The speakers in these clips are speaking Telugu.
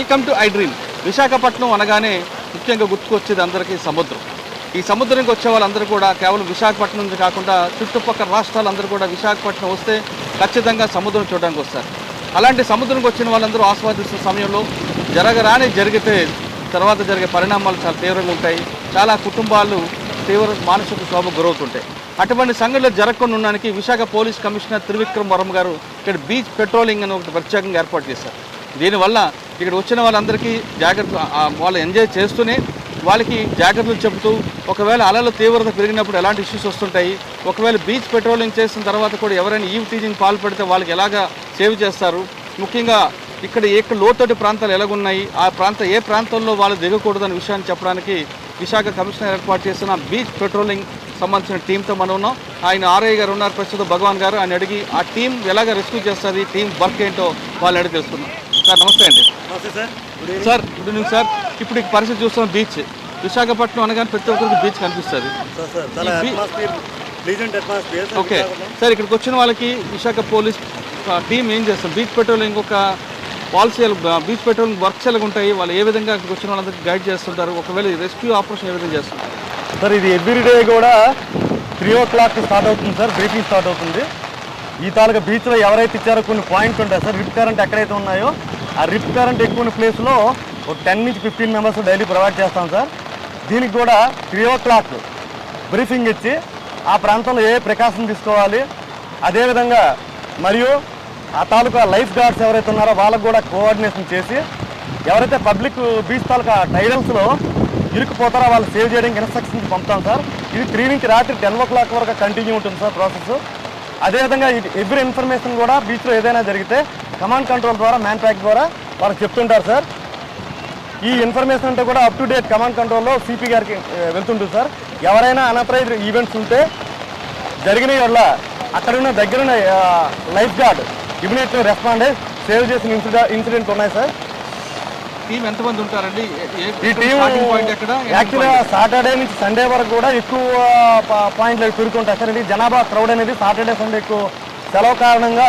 Welcome to I dream. Visakhapatnam అనగానే ముఖ్యంగా గుర్తుకొచ్చేది అందరికీ సముద్రం. ఈ సముద్రానికి వచ్చే వాళ్ళందరూ కూడా కేవలం విశాఖపట్నం నుంచి కాకుండా చుట్టుపక్కల రాష్ట్రాలందరూ కూడా విశాఖపట్నం వస్తే ఖచ్చితంగా సముద్రం చూడడానికి వస్తారు. అలాంటి సముద్రంకి వచ్చిన వాళ్ళందరూ ఆస్వాదిస్తున్న సమయంలో జరిగితే తర్వాత జరిగే పరిణామాలు చాలా తీవ్రంగా ఉంటాయి. చాలా కుటుంబాలు తీవ్ర మానసిక క్షోభకు గురవుతుంటాయి. అటువంటి సంఘటనలు జరగకుండా ఉండడానికి విశాఖ పోలీస్ కమిషనర్ త్రివిక్రమ్ వర్మ గారు ఇక్కడ బీచ్ పెట్రోలింగ్ అని ఒకటి ప్రత్యేకంగా ఏర్పాటు చేశారు. దీనివల్ల ఇక్కడ వచ్చిన వాళ్ళందరికీ జాగ్రత్త, వాళ్ళు ఎంజాయ్ చేస్తూనే వాళ్ళకి జాగ్రత్తలు చెబుతూ ఒకవేళ అలల తీవ్రత పెరిగినప్పుడు ఎలాంటి ఇష్యూస్ వస్తుంటాయి, ఒకవేళ బీచ్ పెట్రోలింగ్ చేసిన తర్వాత కూడా ఎవరైనా ఈవ్ టీజింగ్ పాల్పడితే వాళ్ళకి ఎలాగా సేవ్ చేస్తారు, ముఖ్యంగా ఇక్కడ లోతట్టు ప్రాంతాలు ఎలాగున్నాయి, ఏ ప్రాంతంలో వాళ్ళు దిగకూడదనే విషయాన్ని చెప్పడానికి విశాఖ కమిషనర్ ఏర్పాటు చేసిన బీచ్ పెట్రోలింగ్ సంబంధించిన టీంతో మనం ఉన్నాం. ఆయన ఆర్ఐ గారు ఉన్నారు, ప్రస్తుతం భగవాన్ గారు. ఆయన అడిగి ఆ టీం ఎలాగ రెస్క్యూ చేస్తుంది, టీం వర్క్ ఏంటో వాళ్ళని అడిగి తెలుస్తున్నాం. సార్ నమస్తే అండి. Sir good evening sir. ఇప్పుడు ఈ పరిస్థితి చూస్తున్నాం, బీచ్ విశాఖపట్నం అనగానే ప్రతి ఒక్కరికి బీచ్ కనిపిస్తుంది. ఓకే సార్, ఇక్కడికి వచ్చిన వాళ్ళకి విశాఖ పోలీస్ టీం ఏం చేస్తారు? బీచ్ పెట్రోలింగ్ ఒక పాలసీ, బీచ్ పెట్రోలింగ్ వర్క్స్ ఎలా ఉంటాయి, వాళ్ళు ఏ విధంగా ఇక్కడికి వచ్చిన వాళ్ళందరికీ గైడ్ చేస్తుంటారు, ఒకవేళ రెస్క్యూ ఆపరేషన్ ఏ విధంగా చేస్తుంటారు? సార్ ఇది ఎవ్రీడే కూడా 3 o'clock స్టార్ట్ అవుతుంది సార్, బ్రీఫింగ్ స్టార్ట్ అవుతుంది. ఈ తాలూకా బీచ్లో ఎవరైతే ఇచ్చారో కొన్ని పాయింట్స్ ఉంటాయి సార్, రిప్ కరెంట్ ఎక్కడైతే ఉన్నాయో ఆ రిప్ కరెంట్ ఎక్కువ ఉన్న ప్లేస్లో ఒక 10 నుంచి 15 మెంబర్స్ డైలీ ప్రొవైడ్ చేస్తాం సార్. దీనికి కూడా 3 o'clock బ్రీఫింగ్ ఇచ్చి ఆ ప్రాంతంలో ఏ ప్రికాషన్ తీసుకోవాలి, అదేవిధంగా మరియు ఆ తాలూకా లైఫ్ గార్డ్స్ ఎవరైతే ఉన్నారో వాళ్ళకు కూడా కోఆర్డినేషన్ చేసి ఎవరైతే పబ్లిక్ బీచ్ తాలూకా టైడల్స్లో ఇరుక్కుపోతారో వాళ్ళు సేవ్ చేయడానికి ఇన్స్ట్రక్షన్స్ పంపుతాం సార్. ఇది 3 నుంచి రాత్రి 10 o'clock వరకు కంటిన్యూ ఉంటుంది సార్ ప్రాసెస్. అదేవిధంగా ఎవ్రీ ఇన్ఫర్మేషన్ కూడా బీచ్లో ఏదైనా జరిగితే కమాండ్ కంట్రోల్ ద్వారా, మ్యాన్ ప్యాక్ ద్వారా వాళ్ళకి చెప్తుంటారు సార్. ఈ ఇన్ఫర్మేషన్ అంటే కూడా అప్ టు డేట్ కమాండ్ కంట్రోల్లో సిపి గారికి వెళ్తుంటుంది సార్. ఎవరైనా అన్అథరైజ్డ్ ఈవెంట్స్ ఉంటే జరిగిన వల్ల అక్కడున్న దగ్గరున్న లైఫ్ గార్డ్ ఇమీడియట్గా రెస్పాండ్ అయ్యి సేవ్ చేసిన ఇన్సిడెంట్ ఉన్నాయి సార్. టీం ఎంతమంది ఉంటారండి? ఈ టీం యాక్చువల్గా సాటర్డే నుంచి సండే వరకు కూడా ఎక్కువ పాయింట్లు పెరుగుతుంటాయి సార్. ఇది జనాభా క్రౌడ్ అనేది సాటర్డే సండే ఎక్కువ సెలవు కారణంగా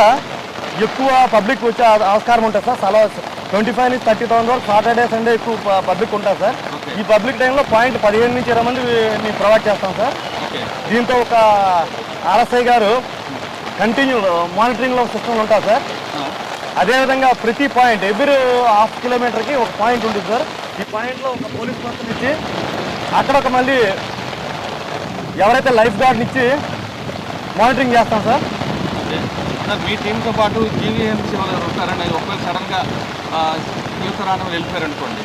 ఎక్కువ పబ్లిక్ వచ్చే ఆస్కారం ఉంటుంది సార్. సెలవు 25 నుంచి 30,000 వరకు సాటర్డే సండే ఎక్కువ పబ్లిక్ ఉంటుంది సార్. ఈ పబ్లిక్ టైంలో పాయింట్ 15 నుంచి 20 మంది మేము ప్రొవైడ్ చేస్తాం సార్. దీంతో ఒక ఆర్ఎస్ఐ గారు కంటిన్యూ మానిటరింగ్లో సిస్టమ్ ఉంటుంది సార్. అదేవిధంగా ప్రతి పాయింట్ ఎవ్రీ ½ కిలోమీటర్కి ఒక పాయింట్ ఉంటుంది సార్. ఈ పాయింట్లో ఒక పోలీస్ పర్సన్ ఇచ్చి అక్కడ ఒక మళ్ళీ ఎవరైతే లైఫ్ గార్డ్ని ఇచ్చి మానిటరింగ్ చేస్తాం సార్. సార్ మీ టీంతో పాటు జీవీఎంసీ వాళ్ళు ఉంటారండి. ఒకవేళ సడన్గా ఈత రాని వెళ్ళిపోయారనుకోండి,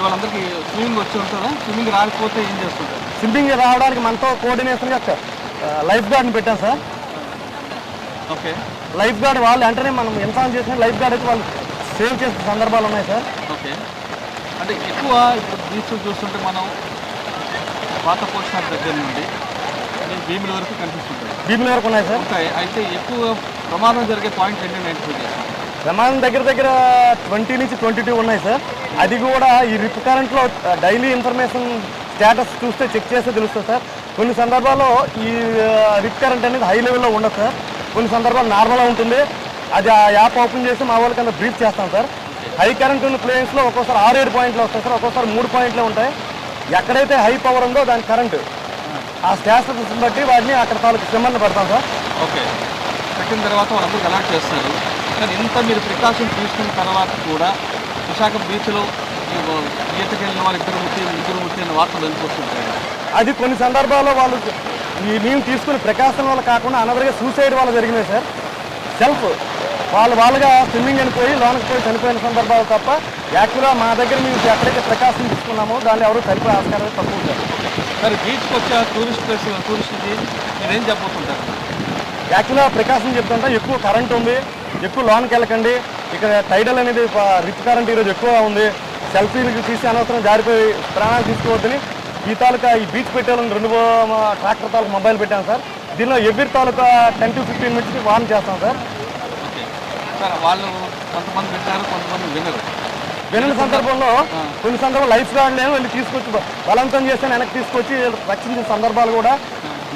వాళ్ళందరికీ స్విమ్మింగ్ వచ్చి ఉంటుందా? స్విమ్మింగ్ రాకపోతే ఏం చేస్తుంటారు? స్విమ్మింగ్ రావడానికి మనతో కోఆర్డినేషన్గా లైఫ్ గార్డ్ని పెట్టాం సార్. ఓకే, లైఫ్ గార్డ్ వాళ్ళు వెంటనే మనం ఇన్ఫార్మ్ చేసిన లైఫ్ గార్డ్ అయితే వాళ్ళు సేవ్ చేసిన సందర్భాలు ఉన్నాయి సార్. ఓకే, అంటే ఎక్కువ ఇప్పుడు బీచ్ చూస్తుంటే మనం పాత పోస్టర్ దగ్గర నుండి భీముల వరకు కనిపిస్తుంటాయి. భీముల వరకు ఉన్నాయి సార్. ఉంటాయి. అయితే ఎక్కువ ప్రమాదం జరిగే పాయింట్ ఏంటంటే ప్రమాదం దగ్గర 20 నుంచి 22 ఉన్నాయి సార్. అది కూడా ఈ రిప్ కరెంట్లో డైలీ ఇన్ఫర్మేషన్ స్టేటస్ చూస్తే చెక్ చేస్తే తెలుస్తుంది సార్. కొన్ని సందర్భాల్లో ఈ రిప్ కరెంట్ అనేది హై లెవెల్లో ఉండదు సార్, కొన్ని సందర్భాలు నార్మల్గా ఉంటుంది. అది ఆ యాప్ ఓపెన్ చేసి మా వాళ్ళకి అంతా బ్రీఫ్ చేస్తాం సార్. హై కరెంట్ ఉన్న ప్లేస్లో ఒక్కోసారి 6-7 పాయింట్లు వస్తాయి సార్, ఒక్కోసారి 3 పాయింట్లే ఉంటాయి. ఎక్కడైతే హై పవర్ ఉందో దాని కరెంటు ఆ స్టేటస్ బట్టి వాటిని అక్కడ తాలూకు సిమ్మర్ని పెడతాం సార్. ఓకే, పెట్టిన తర్వాత వాళ్ళందరూ అలర్ట్ చేస్తారు. కానీ ఇంత మీరు ప్రికాషన్ తీసుకున్న తర్వాత కూడా విశాఖ బీచ్లో ఈతకి వెళ్ళిన వాళ్ళు ముగ్గురు ముట్టి అనే వార్తలు వెళ్ళిపోతుంటాయి. అది కొన్ని సందర్భాల్లో వాళ్ళు మేము తీసుకునే ప్రికాషన్ వల్ల కాకుండా అనదర్గా సూసైడ్ వల్ల జరిగినాయి సార్. సెల్ఫ్ వాళ్ళుగా స్విమ్మింగ్ అని పోయి లోనికి పోయి చనిపోయిన సందర్భాలు తప్ప యాక్చువల్గా మా దగ్గర మేము ఎక్కడైతే ప్రికాషన్ తీసుకున్నామో దాన్ని ఎవరు చనిపోయే ఆస్కారం తక్కువ సార్. సరే, బీచ్కి వచ్చే టూరిస్ట్కి మీరేం చెప్పబోతుంటారు? యాక్చువల్గా ప్రికాషన్ చెప్తుంటే ఎక్కువ కరెంట్ ఉంది, ఎక్కువ లోనికి వెళ్ళకండి, ఇక్కడ టైడల్ అనేది రిచ్ కరెంట్ ఈరోజు ఎక్కువ ఉంది, సెల్ఫీలకు తీసి అనవసరం జారిపోయి ప్రాణాలు తీసుకోవద్దని ఈ తాలూకా ఈ బీచ్ పెట్టాలని 2 ట్రాక్టర్ తాలూకా మొబైల్ పెట్టాను సార్. దీనిలో every taluka 10 to 15 minutes warn చేస్తాం సార్. ఓకే సార్, వాళ్ళు కొంతమంది వింటారు, కొంతమంది వినని సందర్భంలో కొన్ని సందర్భాలు లైఫ్ గార్డ్లను వెళ్ళి తీసుకొచ్చి బలవంతం చేస్తే వెనక్కి తీసుకొచ్చి రక్షించిన సందర్భాలు కూడా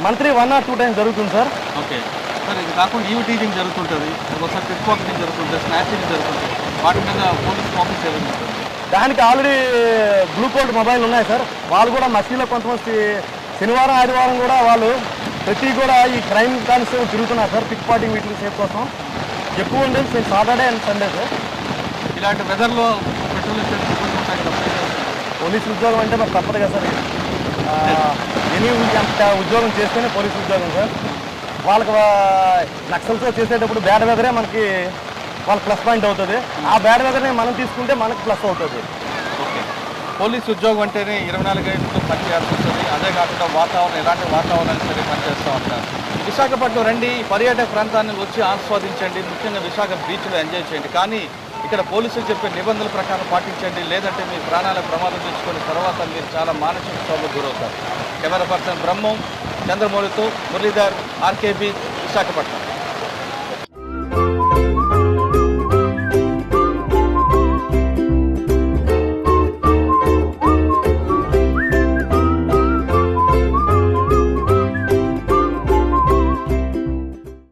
మంత్లీ 1 or 2 times జరుగుతుంది సార్. ఓకే సార్, ఇది కాకుండా ఈవ్ టీజింగ్ జరుగుతుంటుంది, ఒకసారి పిక్ పాకెటింగ్ జరుగుతుంది, స్నాచింగ్ జరుగుతుంది. వాటి మీద పోలీస్ ఫోకస్ ఏమి ఉంటుంది? దానికి ఆల్రెడీ బ్లూ కోల్డ్ మొబైల్ ఉన్నాయి సార్. వాళ్ళు కూడా మసీలో కొంతమంది శనివారం ఆదివారం కూడా వాళ్ళు ప్రతి కూడా ఈ క్రైమ్ కానిస్టేబుల్ తిరుగుతున్నారు సార్, పిక్ పాటింగ్ వీటికి సేఫ్ కోసం. ఎక్కువ ఉండేది సాటర్డే అండ్ సండే సార్. ఇలాంటి వెదర్లో పెట్రోల్ ఉంటాయి కదా, పోలీసు ఉద్యోగం అంటే మరి తప్పదు కదా సార్. ఎనీ అంత ఉద్యోగం చేస్తేనే పోలీసు ఉద్యోగం సార్. వాళ్ళకి నక్సల్స్తో చేసేటప్పుడు బ్యాడ్ వెదరే మనకి వాళ్ళకి ప్లస్ పాయింట్ అవుతుంది. ఆ బ్యాడ్ వెదర్ని మనం తీసుకుంటే మనకు ప్లస్ అవుతుంది. ఓకే, పోలీసు ఉద్యోగం అంటేనే 24 గంటలు పనిచేయాల్సి వస్తుంది. అదే కాకుండా వాతావరణం ఎలాంటి వాతావరణాన్ని సరే పనిచేస్తూ ఉంటారు. విశాఖపట్నం రండి, ఈ పర్యాటక ప్రాంతాన్ని వచ్చి ఆస్వాదించండి, ముఖ్యంగా విశాఖ బీచ్లో ఎంజాయ్ చేయండి. కానీ ఇక్కడ పోలీసులు చెప్పే నిబంధనల ప్రకారం పాటించండి, లేదంటే మీ ప్రాణాల ప్రమాదం తెచ్చుకున్న తర్వాత మీరు చాలా మానసిక క్షోభకు గురవుతారు. కెమెరా పర్సన్ బ్రహ్మం చంద్రమౌళితో మురళీధర్, ఆర్కేబీ, విశాఖపట్నం.